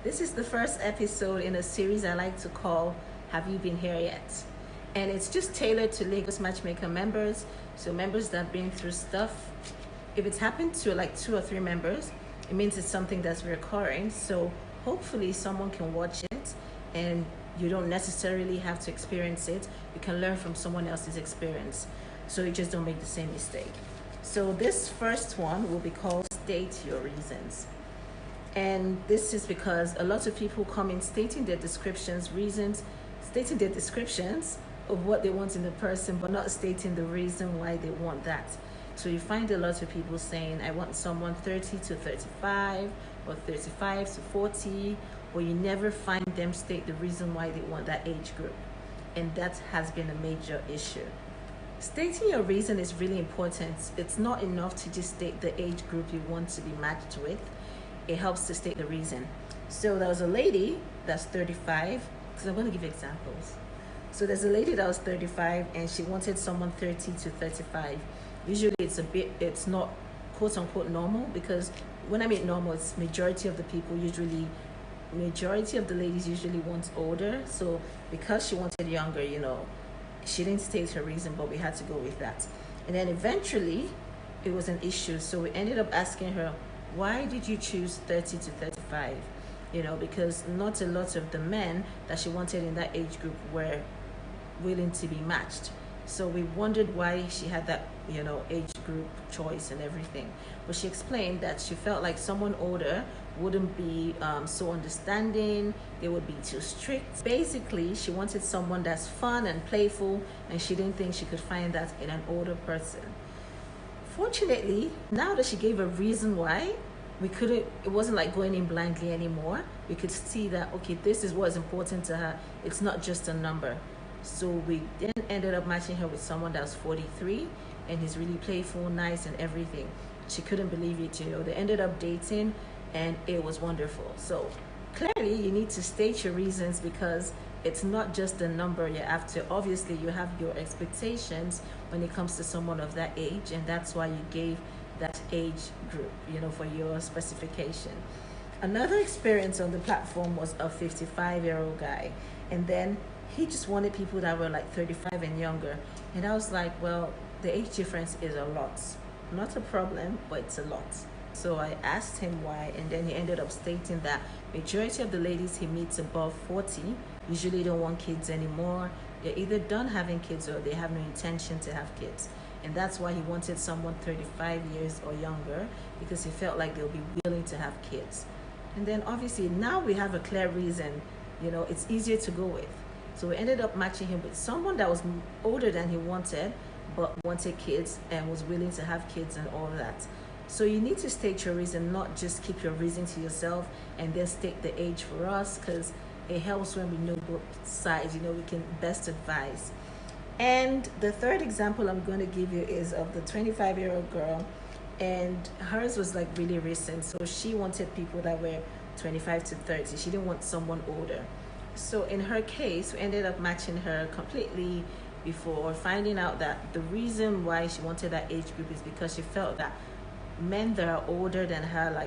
This is the first episode in a series I like to call Have You Been Here Yet? And it's just tailored to Lagosmatchmaker members, so members that have been through stuff. If it's happened to like 2 or 3 members, it means it's something that's recurring. So hopefully someone can watch it and you don't necessarily have to experience it. You can learn from someone else's experience, so you just don't make the same mistake. So this first one will be called State Your Reasons. And this is because a lot of people come in stating their descriptions of what they want in a person, but not stating the reason why they want that. So you find a lot of people saying, I want someone 30 to 35 or 35 to 40, or you never find them state the reason why they want that age group. And that has been a major issue. Stating your reason is really important. It's not enough to just state the age group you want to be matched with. It helps to state the reason. So there was a lady that's 35, because I'm going to give examples. So there's a lady that was 35 and she wanted someone 30 to 35. Usually it's not quote unquote normal, because when I mean normal, it's majority of the ladies usually want older. So because she wanted younger, she didn't state her reason, but we had to go with that. And then eventually it was an issue. So we ended up asking her, why did you choose 30 to 35? Because not a lot of the men that she wanted in that age group were willing to be matched. So we wondered why she had that, age group choice and everything. But she explained that she felt like someone older wouldn't be so understanding. They would be too strict. Basically, she wanted someone that's fun and playful, and she didn't think she could find that in an older person. Fortunately, now that she gave a reason why, it wasn't like going in blindly anymore. We could see that, okay, this is what is important to her. It's not just a number. So we then ended up matching her with someone that's 43 and he's really playful, nice, and everything. She couldn't believe it, They ended up dating and it was wonderful. So clearly you need to state your reasons, because it's not just the number you're after. Obviously, you have your expectations when it comes to someone of that age, and that's why you gave that age group, for your specification. Another experience on the platform was a 55-year-old guy, and then he just wanted people that were like 35 and younger. And I was like, well, the age difference is a lot. Not a problem, but it's a lot. So I asked him why, and then he ended up stating that majority of the ladies he meets above 40 usually don't want kids anymore. They're either done having kids or they have no intention to have kids. And that's why he wanted someone 35 years or younger, because he felt like they'll be willing to have kids. And then obviously now we have a clear reason, it's easier to go with. So we ended up matching him with someone that was older than he wanted, but wanted kids and was willing to have kids and all that. So you need to state your reason, not just keep your reason to yourself and then state the age for us, because it helps when we know both sides, we can best advise. And the third example I'm going to give you is of the 25-year-old girl, and hers was like really recent. So she wanted people that were 25 to 30. She didn't want someone older. So in her case, we ended up matching her completely before finding out that the reason why she wanted that age group is because she felt that men that are older than her,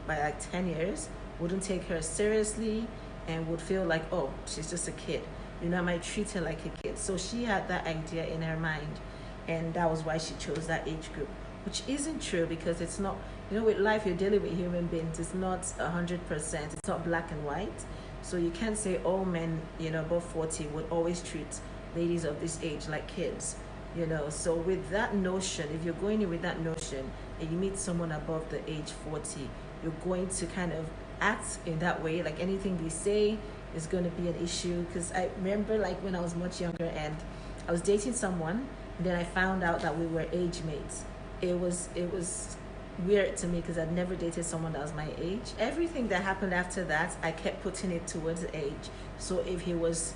by 10 years, wouldn't take her seriously and would feel like, oh, she's just a kid. I might treat her like a kid. So she had that idea in her mind, and that was why she chose that age group, which isn't true, because it's not, with life, you're dealing with human beings. It's not 100%. It's not black and white. So you can't say all men, above 40 would always treat ladies of this age like kids. So with that notion, if you're going in with that notion and you meet someone above the age 40, you're going to kind of act in that way. Like anything they say is going to be an issue. Because I remember when I was much younger and I was dating someone, and then I found out that we were age mates. It was weird to me, because I'd never dated someone that was my age. Everything that happened after that, I kept putting it towards age. So if he was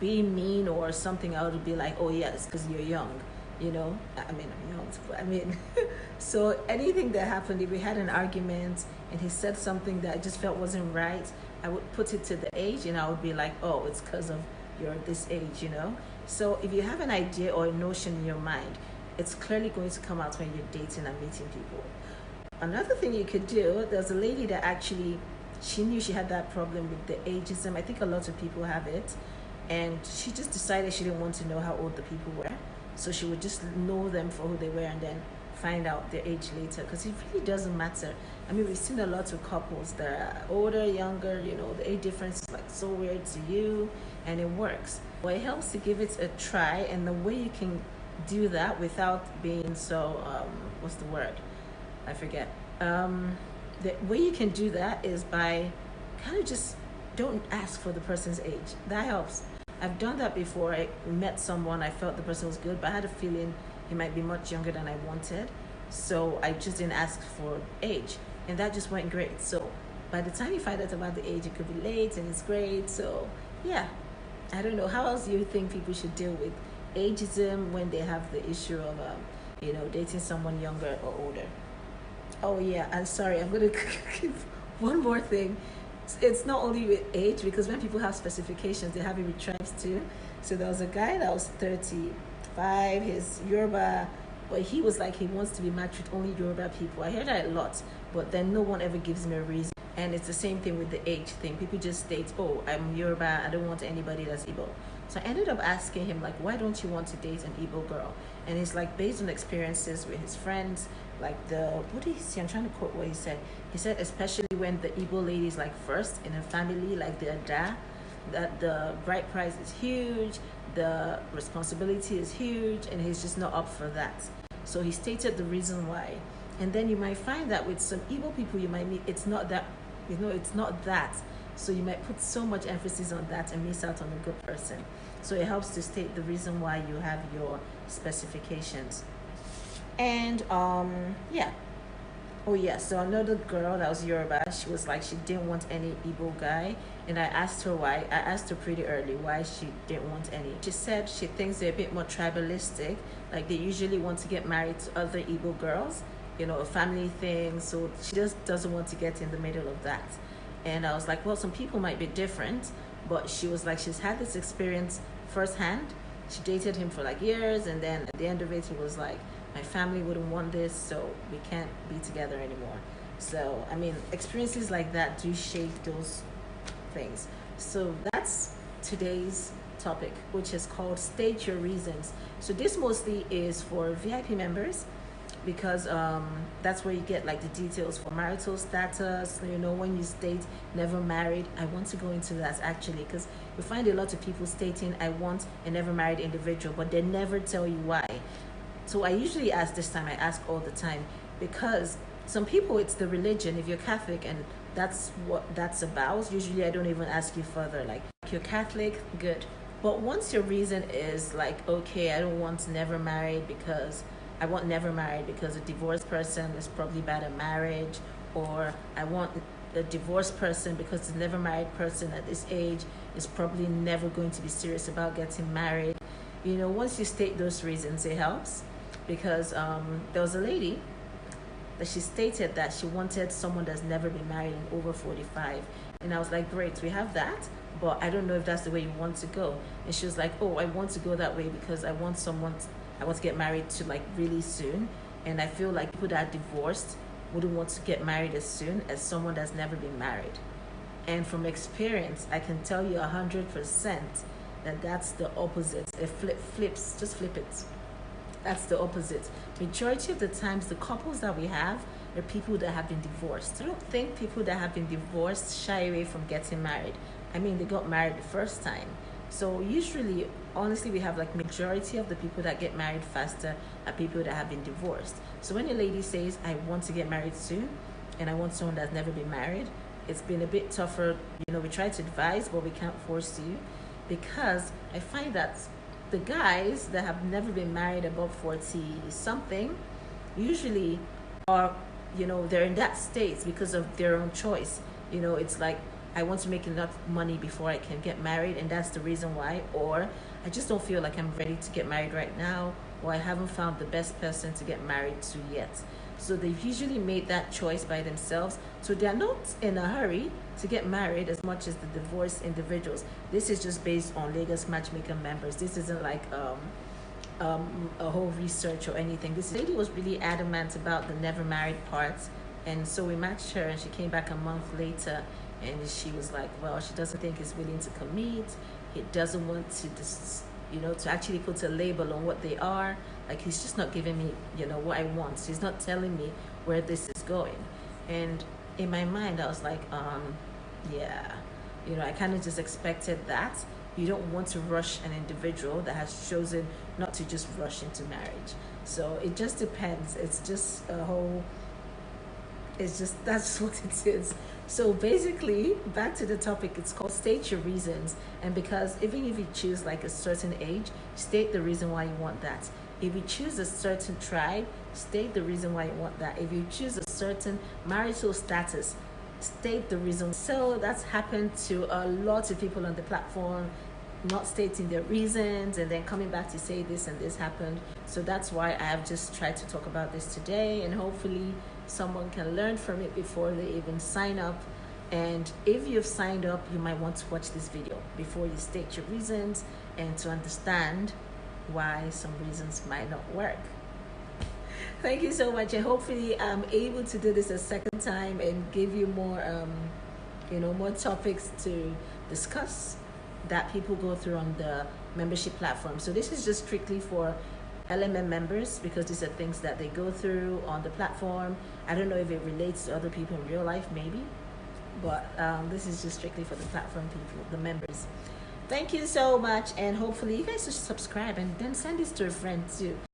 being mean or something, I would be like, oh yes, because you're young. I'm young. So anything that happened, if we had an argument and he said something that I just felt wasn't right, I would put it to the age, and I would be like, oh, it's because of you're this age. So if you have an idea or a notion in your mind, it's clearly going to come out when you're dating and meeting people. Another thing you could do, there's a lady that actually she knew she had that problem with the ageism. I think a lot of people have it. And she just decided she didn't want to know how old the people were. So she would just know them for who they were and then find out their age later, because it really doesn't matter. I mean, we've seen a lot of couples that are older, younger, the age difference is like so weird to you, and it works. Well, it helps to give it a try, and the way you can do that without being so, what's the word? I forget. The way you can do that is by kind of just don't ask for the person's age. That helps. I've done that before. I met someone, I felt the person was good, but I had a feeling he might be much younger than I wanted. So I just didn't ask for age. And that just went great. So by the time you find out about the age, it could be late and it's great. So yeah, I don't know. How else do you think people should deal with ageism when they have the issue of, dating someone younger or older? Oh yeah, I'm sorry. I'm going to give one more thing. It's not only with age, because when people have specifications, they have it with tribes too. So there was a guy that was 35, he's Yoruba, but he was like he wants to be matched with only Yoruba people. I hear that a lot, but then no one ever gives me a reason. And it's the same thing with the age thing. People just state, oh, I'm Yoruba, I don't want anybody that's Igbo. So I ended up asking him, like, why don't you want to date an Igbo girl? And it's like based on experiences with his friends, like what did he say? I'm trying to quote what he said. He said, especially when the Igbo lady is like first in her family, like the Ada, that the bride price is huge, the responsibility is huge, and he's just not up for that. So he stated the reason why. And then you might find that with some Igbo people you might meet, it's not that, it's not that. So you might put so much emphasis on that and miss out on a good person. So it helps to state the reason why you have your specifications. And yeah. Oh yeah, so another girl that was Yoruba, she was like she didn't want any Igbo guy. And I asked her why. I asked her pretty early why she didn't want any. She said she thinks they're a bit more tribalistic. Like they usually want to get married to other Igbo girls, a family thing. So she just doesn't want to get in the middle of that. And I was like, well, some people might be different. But she was like, she's had this experience firsthand. She dated him for like years, and then at the end of it, he was like, my family wouldn't want this, so we can't be together anymore. So, I mean, experiences like that do shape those things. So that's today's topic, which is called State Your Reasons. So this mostly is for VIP members, because that's where you get like the details for marital status, when you state never married. I want to go into that actually, because you find a lot of people stating I want a never married individual, but they never tell you why. So I usually ask this time, I ask all the time, because some people it's the religion. If you're Catholic and that's what that's about, usually I don't even ask you further, like if you're Catholic, good. But once your reason is like, okay, I don't want never married because I want never married because a divorced person is probably bad at marriage, or I want a divorced person because the never married person at this age is probably never going to be serious about getting married. Once you state those reasons, it helps, because there was a lady that she stated that she wanted someone that's never been married and over 45. And I was like, great, we have that, but I don't know if that's the way you want to go. And she was like, oh, I want to go that way because I want to get married to like really soon. And I feel like people that are divorced wouldn't want to get married as soon as someone that's never been married. And from experience, I can tell you 100% that that's the opposite. It flips, just flip it. That's the opposite. Majority of the times, the couples that we have are people that have been divorced. I don't think people that have been divorced shy away from getting married. I mean, they got married the first time. So usually, honestly, we have like majority of the people that get married faster are people that have been divorced. So when a lady says, I want to get married soon, and I want someone that's never been married, it's been a bit tougher. We try to advise, but we can't force you, because I find that the guys that have never been married above 40 something usually are, they're in that state because of their own choice. It's like, I want to make enough money before I can get married, and that's the reason why. Or I just don't feel like I'm ready to get married right now, or I haven't found the best person to get married to yet. So they've usually made that choice by themselves. So they're not in a hurry to get married as much as the divorced individuals. This is just based on Lagosmatchmaker members. This isn't like a whole research or anything. This lady was really adamant about the never married part. And so we matched her, and she came back a month later, and she was like, well, she doesn't think he's willing to commit. He doesn't want to to actually put a label on what they are. Like, he's just not giving me, what I want. He's not telling me where this is going. And in my mind, I was like, yeah, I kind of just expected that. You don't want to rush an individual that has chosen not to just rush into marriage. So it just depends. It's just a whole, it's just, that's what it is. So basically, back to the topic, it's called state your reasons. And because even if you choose like a certain age, state the reason why you want that. If you choose a certain tribe, state the reason why you want that. If you choose a certain marital status, state the reason. So that's happened to a lot of people on the platform, not stating their reasons and then coming back to say this and this happened. So that's why I have just tried to talk about this today, and hopefully someone can learn from it before they even sign up. And if you've signed up, you might want to watch this video before you state your reasons and to understand why some reasons might not work. Thank you so much, and hopefully I'm able to do this a second time and give you more more topics to discuss that people go through on the membership platform. So this is just strictly for LMM members, because these are things that they go through on the platform. I don't know if it relates to other people in real life, maybe, but this is just strictly for the platform people, the members. Thank you so much, and hopefully you guys should subscribe and then send this to a friend too.